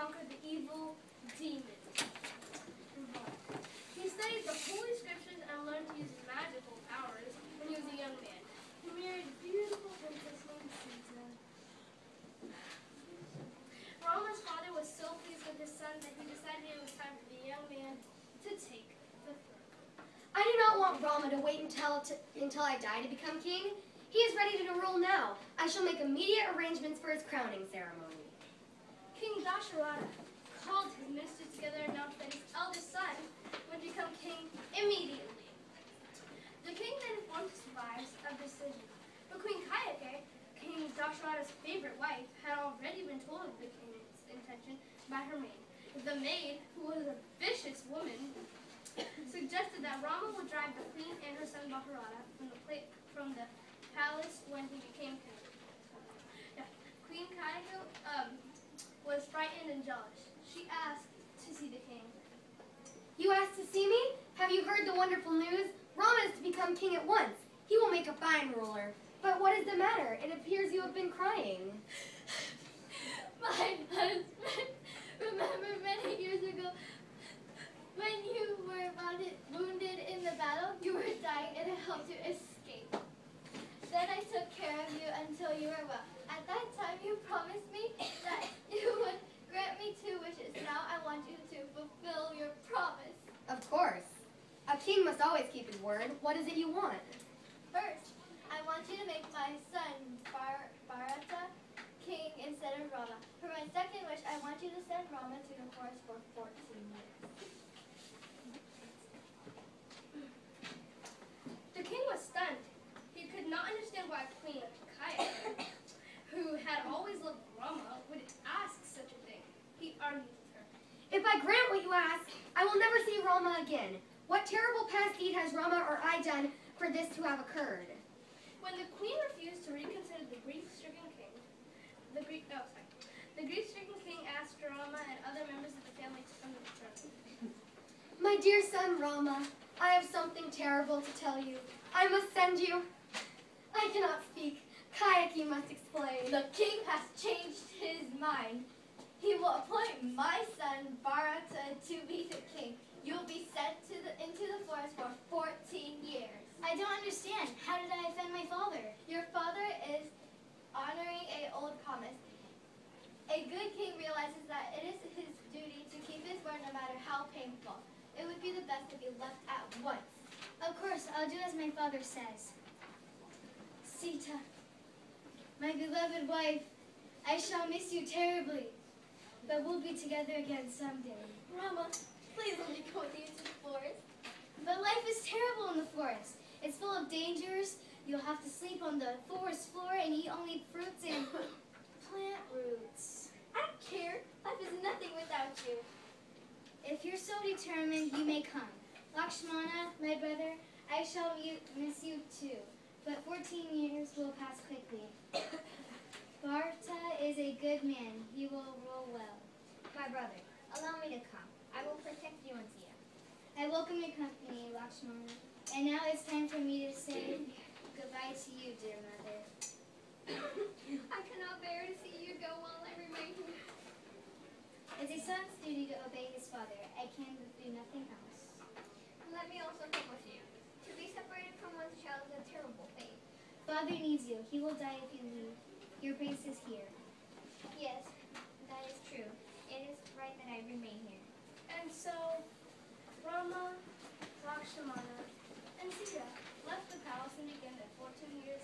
conquer the evil demons. He studied the Holy Scriptures and learned to use magical powers when he was a young man. He married a beautiful princess named Sita. Rama's father was so pleased with his son that he decided it was time for the young man to take the throne. I do not want Rama to wait until I die to become king. He is ready to rule now. I shall make immediate arrangements for his crowning ceremony. King Dasharatha called his ministers together and announced that his eldest son would become king immediately. The king then informed his wives of the decision. But Queen Kayake, King Dasharatha's favorite wife, had already been told of the king's intention by her maid. The maid, who was a vicious woman, suggested that Rama would drive the queen and her son Bharata from the palace when he became king. Queen Kayake was frightened and jealous. She asked to see the king. You asked to see me? Have you heard the wonderful news? Rama is to become king at once. He will make a fine ruler. But what is the matter? It appears you have been crying. My husband, remember many years ago when you were wounded in the battle? You were dying and I helped you escape. Then I took care of you until you were well. At that time you promised me that you would grant me 2 wishes. Now I want you to fulfill your promise. Of course. A king must always keep his word. What is it you want? First, I want you to make my son Bharata king instead of Rama. For my second wish, I want you to send Rama to the forest for 14 years. The king was stunned. He could not understand why Queen Kayake, who had always loved Rama, would ask such a thing. He argued with her. If I grant what you ask, I will never see Rama again. What terrible past deed has Rama or I done for this to have occurred? When the queen refused to reconsider the grief-stricken king, the grief-stricken king asked Rama and other members of the family to come to the throne. My dear son Rama, I have something terrible to tell you. I must send you. I cannot speak. Kayake must explain. The king has changed his mind. He will appoint my son Bharata to be the king. You'll be sent into the forest for 14 years. I don't understand. How did I offend my father? Your father is honoring an old promise. A good king realizes that it is his duty to keep his word no matter how painful. It would be the best if you left at once. Of course, I'll do as my father says. Sita, my beloved wife, I shall miss you terribly, but we'll be together again someday. Rama, please let me go with you to the forest. But life is terrible in the forest. It's full of dangers. You'll have to sleep on the forest floor and eat only fruits and plant roots. I don't care. Life is nothing without you. If you're so determined, you may come. Lakshmana, my brother, I shall miss you too, but 14 years will pass quickly. Bharata is a good man. He will rule well. My brother, allow me to come. I will protect you and Sita. I welcome your company, Lakshmana. And now it's time for me to say goodbye to you, dear mother. I cannot bear to see you go while I remain here. It's a son's duty to obey his father. I can do nothing else. Let me also come with you. To be separated from one's child is a terrible fate. Father needs you. He will die if you leave. Your place is here. Yes, that is true. It is right that I remain here. And so, Rama, Lakshmana, and Sita left the palace and began their 14 years